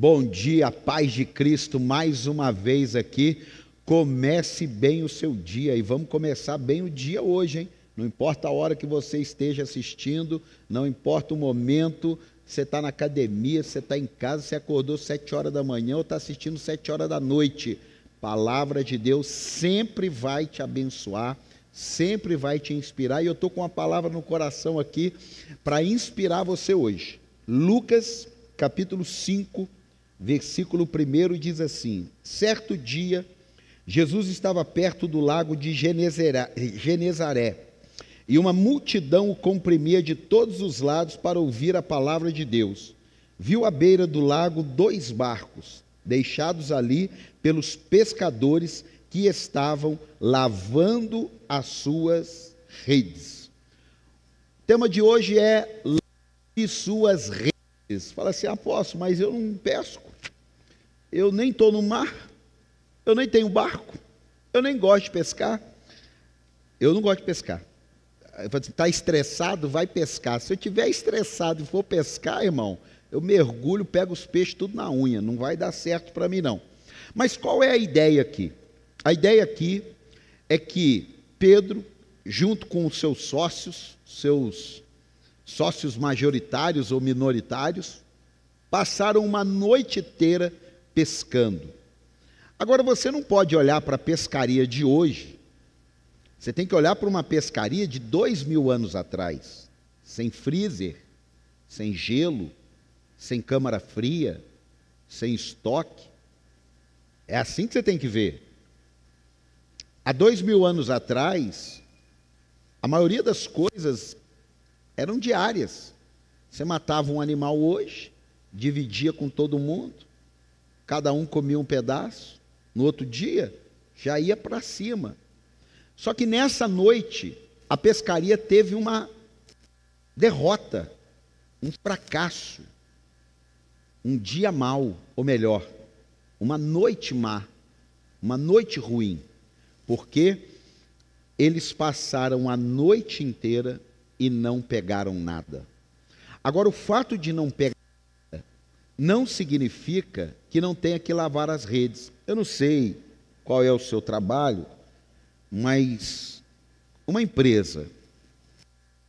Bom dia, paz de Cristo, mais uma vez aqui. Comece bem o seu dia e vamos começar bem o dia hoje, hein? Não importa a hora que você esteja assistindo, não importa o momento, você está na academia, você está em casa, você acordou 7 horas da manhã ou está assistindo 7 horas da noite. Palavra de Deus sempre vai te abençoar, sempre vai te inspirar, e eu estou com uma palavra no coração aqui para inspirar você hoje. Lucas capítulo 5, versículo 1 diz assim: certo dia, Jesus estava perto do lago de Genezaré, e uma multidão o comprimia de todos os lados para ouvir a palavra de Deus. Viu à beira do lago 2 barcos, deixados ali pelos pescadores que estavam lavando as suas redes. O tema de hoje é lave suas redes. Fala assim: apóstolo, mas eu não pesco, eu nem estou no mar, eu nem tenho barco, eu nem gosto de pescar. Eu não gosto de pescar. Está estressado, vai pescar. Se eu estiver estressado e for pescar, irmão, eu mergulho, pego os peixes tudo na unha, não vai dar certo para mim não. Mas qual é a ideia aqui? A ideia aqui é que Pedro, junto com os seus sócios majoritários ou minoritários, passaram uma noite inteira pescando. Agora, você não pode olhar para a pescaria de hoje, você tem que olhar para uma pescaria de 2000 anos atrás, sem freezer, sem gelo, sem câmara fria, sem estoque. É assim que você tem que ver. Há 2000 anos atrás, a maioria das coisas eram diárias. Você matava um animal hoje, dividia com todo mundo, cada um comia um pedaço, no outro dia já ia para cima. Só que nessa noite, a pescaria teve uma derrota, um fracasso, um dia mau, ou melhor, uma noite má, uma noite ruim, porque eles passaram a noite inteira e não pegaram nada. Agora, o fato de não pegar nada não significa que não tenha que lavar as redes. Eu não sei qual é o seu trabalho, mas uma empresa,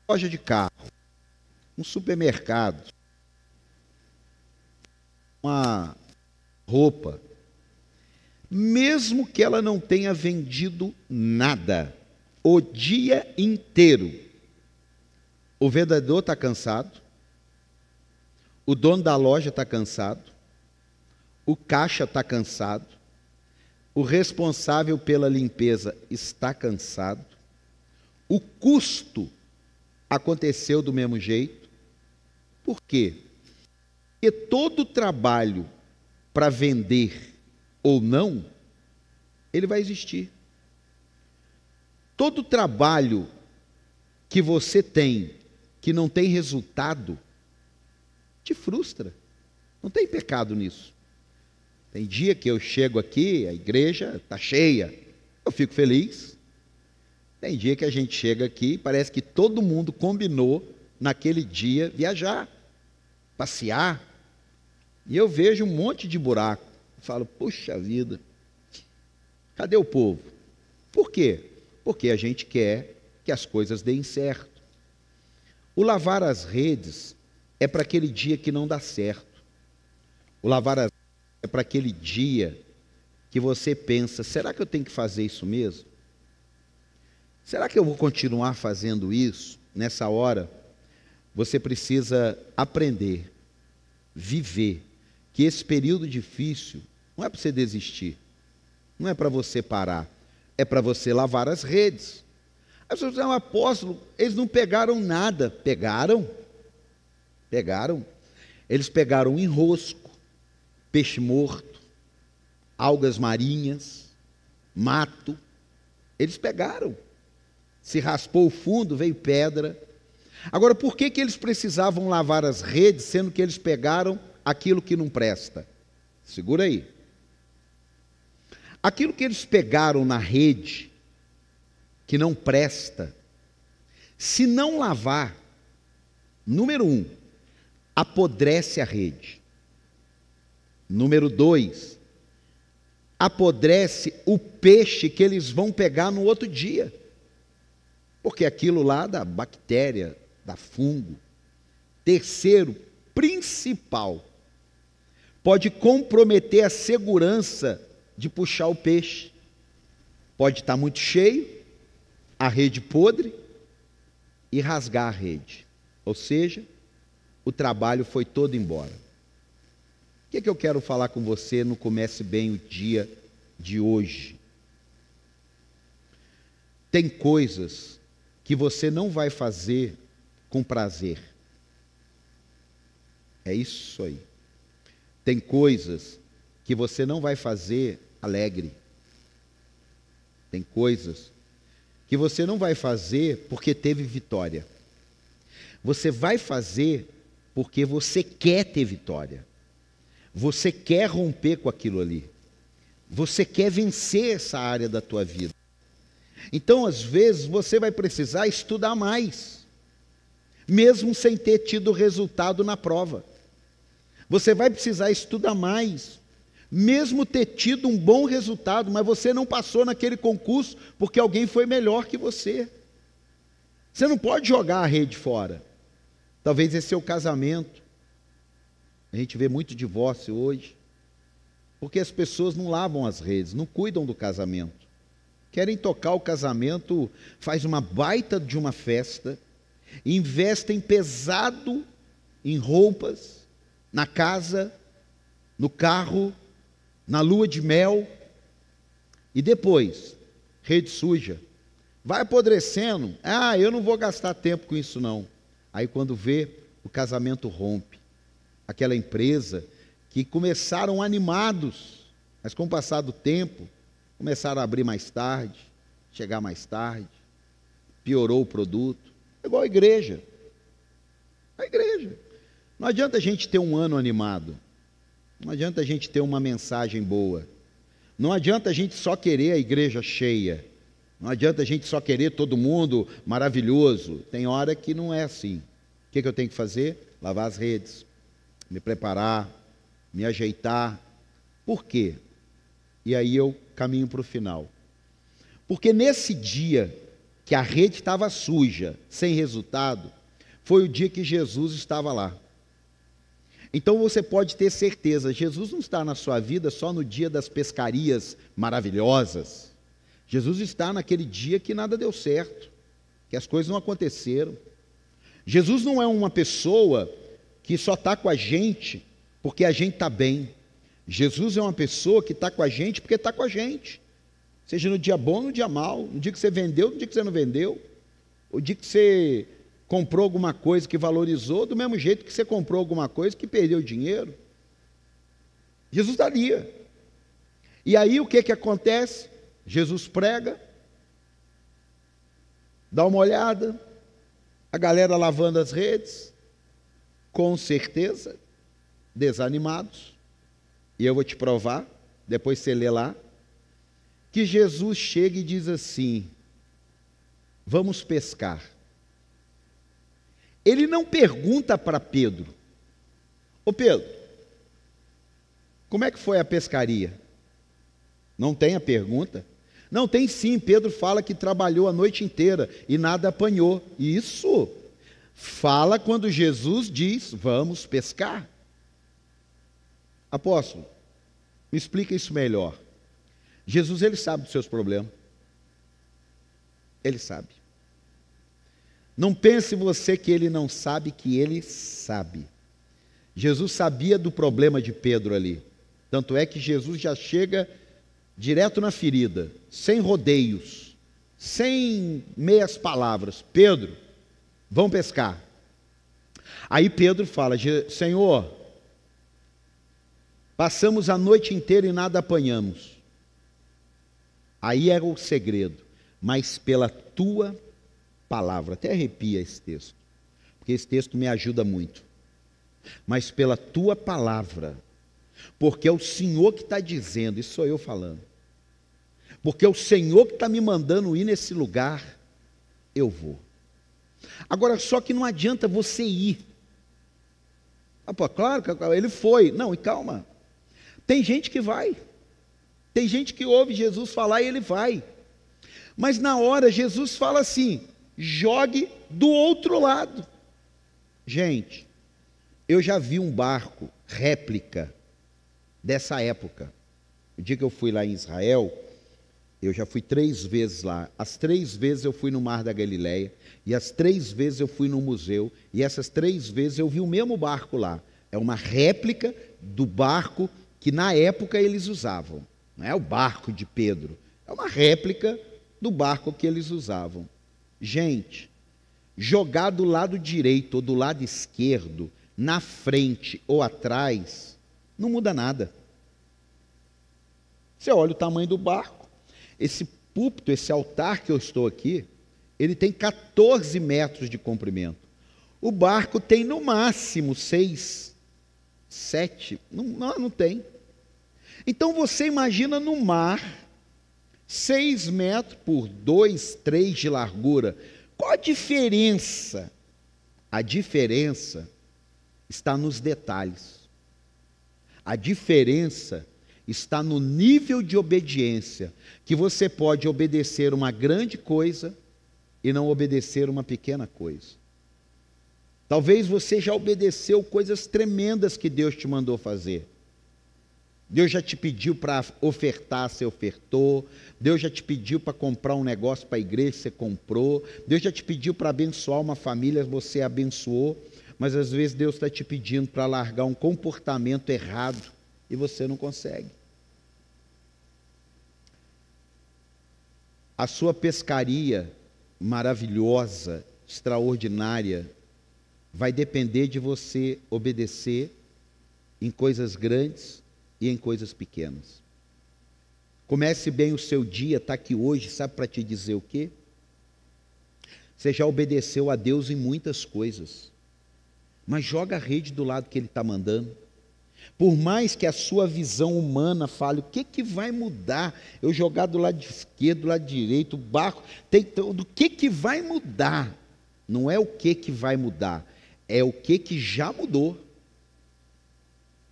loja de carro, um supermercado, uma roupa, mesmo que ela não tenha vendido nada o dia inteiro, o vendedor está cansado, o dono da loja está cansado, o caixa está cansado, o responsável pela limpeza está cansado, o custo aconteceu do mesmo jeito. Por quê? Porque todo trabalho para vender ou não, ele vai existir. Todo trabalho que você tem, que não tem resultado, te frustra. Não tem pecado nisso. Tem dia que eu chego aqui, a igreja está cheia, eu fico feliz. Tem dia que a gente chega aqui, parece que todo mundo combinou naquele dia viajar, passear, e eu vejo um monte de buraco. Eu falo: puxa vida, cadê o povo? Por quê? Porque a gente quer que as coisas deem certo. O lavar as redes é para aquele dia que não dá certo. O lavar as redes é para aquele dia que você pensa: será que eu tenho que fazer isso mesmo? Será que eu vou continuar fazendo isso? Nessa hora, você precisa aprender, viver, que esse período difícil não é para você desistir, não é para você parar, é para você lavar as redes. As pessoas dizem: apóstolo, eles não pegaram nada. Pegaram. Eles pegaram enrosco, peixe morto, algas marinhas, mato. Eles pegaram. Se raspou o fundo, veio pedra. Agora, por que eles precisavam lavar as redes, sendo que eles pegaram aquilo que não presta? Segura aí. Aquilo que eles pegaram na rede, que não presta, se não lavar, número 1, apodrece a rede. Número 2, apodrece o peixe que eles vão pegar no outro dia. Porque aquilo lá dá bactéria, dá fungo. Terceiro, principal, pode comprometer a segurança de puxar o peixe. Pode estar muito cheio, a rede podre e rasgar a rede. Ou seja, o trabalho foi todo embora. O que eu quero falar com você no Comece Bem o dia de hoje? Tem coisas que você não vai fazer com prazer. É isso aí. Tem coisas que você não vai fazer alegre. Tem coisas que você não vai fazer porque teve vitória. Você vai fazer porque você quer ter vitória. Você quer romper com aquilo ali. Você quer vencer essa área da tua vida. Então, às vezes, você vai precisar estudar mais, mesmo sem ter tido resultado na prova. Você vai precisar estudar mais, mesmo ter tido um bom resultado, mas você não passou naquele concurso porque alguém foi melhor que você. Você não pode jogar a rede fora. Talvez esse seu casamento. A gente vê muito divórcio hoje, porque as pessoas não lavam as redes, não cuidam do casamento. Querem tocar o casamento, faz uma baita de uma festa, investem pesado em roupas, na casa, no carro, na lua de mel, e depois, rede suja. Vai apodrecendo, eu não vou gastar tempo com isso não. Aí quando vê, o casamento rompe. Aquela empresa que começaram animados, mas com o passar do tempo, começaram a abrir mais tarde, chegar mais tarde, piorou o produto. É igual a igreja. A igreja. Não adianta a gente ter um ano animado. Não adianta a gente ter uma mensagem boa. Não adianta a gente só querer a igreja cheia. Não adianta a gente só querer todo mundo maravilhoso. Tem hora que não é assim. O que eu tenho que fazer? Lavar as redes, me preparar, me ajeitar. Por quê? E aí eu caminho para o final. Porque nesse dia que a rede estava suja, sem resultado, foi o dia que Jesus estava lá. Então você pode ter certeza, Jesus não está na sua vida só no dia das pescarias maravilhosas. Jesus está naquele dia que nada deu certo, que as coisas não aconteceram. Jesus não é uma pessoa que só está com a gente porque a gente está bem. Jesus é uma pessoa que está com a gente porque está com a gente. Seja no dia bom, no dia mal, no dia que você vendeu, no dia que você não vendeu, o dia que você comprou alguma coisa que valorizou, do mesmo jeito que você comprou alguma coisa que perdeu dinheiro. Jesus daria. E aí o que acontece? Jesus prega, dá uma olhada, a galera lavando as redes, com certeza, desanimados. E eu vou te provar, depois você lê lá, que Jesus chega e diz assim: vamos pescar. Ele não pergunta para Pedro: ô Pedro, como é que foi a pescaria? Não tem a pergunta? Não, tem sim. Pedro fala que trabalhou a noite inteira e nada apanhou. Isso fala quando Jesus diz: vamos pescar. Apóstolo, me explica isso melhor. Jesus, ele sabe dos seus problemas. Ele sabe. Não pense você que ele não sabe, que ele sabe. Jesus sabia do problema de Pedro ali. Tanto é que Jesus já chega direto na ferida, sem rodeios, sem meias palavras. Pedro, vão pescar. Aí Pedro fala: Senhor, passamos a noite inteira e nada apanhamos. Aí era o segredo. Mas pela tua palavra, até arrepia esse texto, porque esse texto me ajuda muito. Mas pela tua palavra, porque é o Senhor que está dizendo, isso sou eu falando, porque é o Senhor que está me mandando ir nesse lugar, eu vou. Agora, só que não adianta você ir. Claro que ele foi. Não, e calma. Tem gente que vai. Tem gente que ouve Jesus falar e ele vai. Mas na hora Jesus fala assim: jogue do outro lado. Gente, eu já vi um barco réplica dessa época. O dia que eu fui lá em Israel, eu já fui 3 vezes lá. As 3 vezes eu fui no Mar da Galileia, e as 3 vezes eu fui no museu, e essas 3 vezes eu vi o mesmo barco lá. É uma réplica do barco que na época eles usavam. Não é o barco de Pedro, é uma réplica do barco que eles usavam. Gente, jogar do lado direito ou do lado esquerdo, na frente ou atrás, não muda nada. Você olha o tamanho do barco, esse púlpito, esse altar que eu estou aqui, ele tem 14 metros de comprimento. O barco tem no máximo 6, 7, não tem. Então você imagina no mar, 6 metros por 2, 3 de largura. Qual a diferença? A diferença está nos detalhes. A diferença está no nível de obediência, que você pode obedecer uma grande coisa e não obedecer uma pequena coisa. Talvez você já obedeceu coisas tremendas que Deus te mandou fazer. Deus já te pediu para ofertar, você ofertou. Deus já te pediu para comprar um negócio para a igreja, você comprou. Deus já te pediu para abençoar uma família, você abençoou. Mas às vezes Deus está te pedindo para largar um comportamento errado e você não consegue. A sua pescaria maravilhosa, extraordinária, vai depender de você obedecer em coisas grandes e em coisas pequenas. Comece bem o seu dia, está aqui hoje, sabe para te dizer o quê? Você já obedeceu a Deus em muitas coisas, mas joga a rede do lado que Ele está mandando. Por mais que a sua visão humana fale, o que vai mudar? Eu jogar do lado esquerdo, do lado direito, o barco, do que vai mudar? Não é o que vai mudar, é o que já mudou.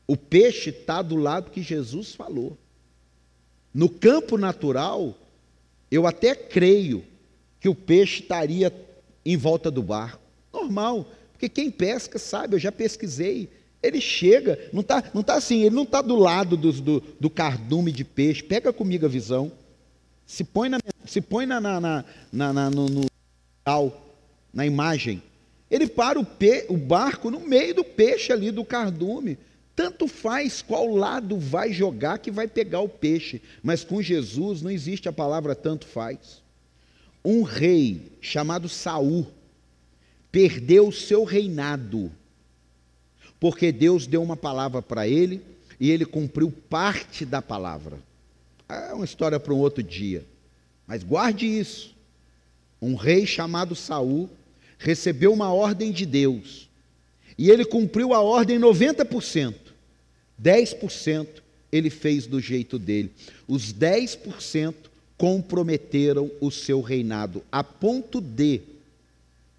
O peixe está do lado que Jesus falou. No campo natural, eu até creio que o peixe estaria em volta do barco. Normal, porque quem pesca sabe, eu já pesquisei. Ele chega, não tá assim, ele não está do lado do cardume de peixe. Pega comigo a visão. Se põe na imagem. Ele para o barco no meio do peixe ali, do cardume. Tanto faz qual lado vai jogar que vai pegar o peixe. Mas com Jesus não existe a palavra tanto faz. Um rei chamado Saul perdeu o seu reinado, porque Deus deu uma palavra para ele e ele cumpriu parte da palavra. É uma história para um outro dia, mas guarde isso. Um rei chamado Saul recebeu uma ordem de Deus e ele cumpriu a ordem 90%. 10% ele fez do jeito dele. Os 10% comprometeram o seu reinado, a ponto de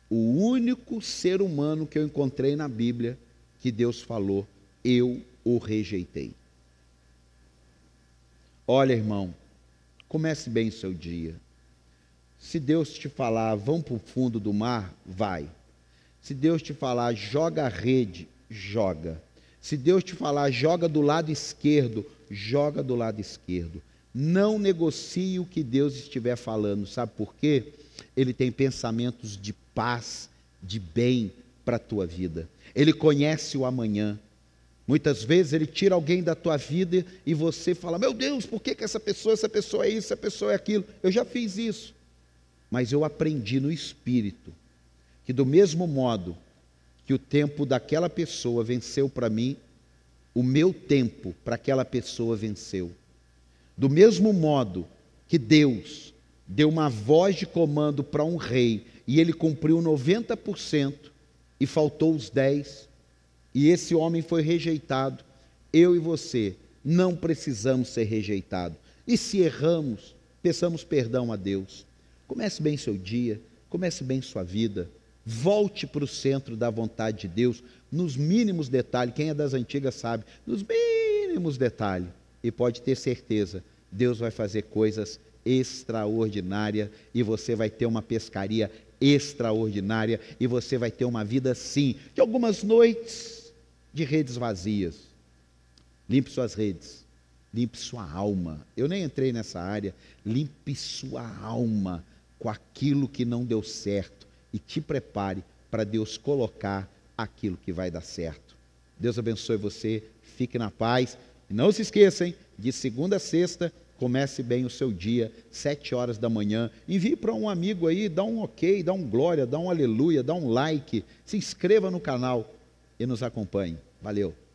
o único ser humano que eu encontrei na Bíblia que Deus falou, eu o rejeitei. Olha, irmão, comece bem o seu dia. Se Deus te falar, vão para o fundo do mar, vai. Se Deus te falar, joga a rede, joga. Se Deus te falar, joga do lado esquerdo, joga do lado esquerdo. Não negocie o que Deus estiver falando. Sabe por quê? Ele tem pensamentos de paz, de bem para a tua vida. Ele conhece o amanhã. Muitas vezes Ele tira alguém da tua vida e você fala, meu Deus, por que essa pessoa é isso, essa pessoa é aquilo? Eu já fiz isso. Mas eu aprendi no Espírito que do mesmo modo que o tempo daquela pessoa venceu para mim, o meu tempo para aquela pessoa venceu. Do mesmo modo que Deus deu uma voz de comando para um rei e ele cumpriu 90% e faltou os 10%, e esse homem foi rejeitado, eu e você não precisamos ser rejeitados. E se erramos, peçamos perdão a Deus. Comece bem seu dia, comece bem sua vida. Volte para o centro da vontade de Deus, nos mínimos detalhes. Quem é das antigas sabe, nos mínimos mínimos detalhes. E pode ter certeza, Deus vai fazer coisas extraordinárias e você vai ter uma pescaria extraordinária e você vai ter uma vida, sim, de algumas noites de redes vazias. Limpe suas redes, limpe sua alma. Eu nem entrei nessa área. Limpe sua alma com aquilo que não deu certo e te prepare para Deus colocar aquilo que vai dar certo. Deus abençoe você, fique na paz. E não se esqueça, hein, de segunda a sexta, comece bem o seu dia, 7 horas da manhã. Envie para um amigo aí, dá um ok, dá um glória, dá um aleluia, dá um like, se inscreva no canal e nos acompanhe. Valeu!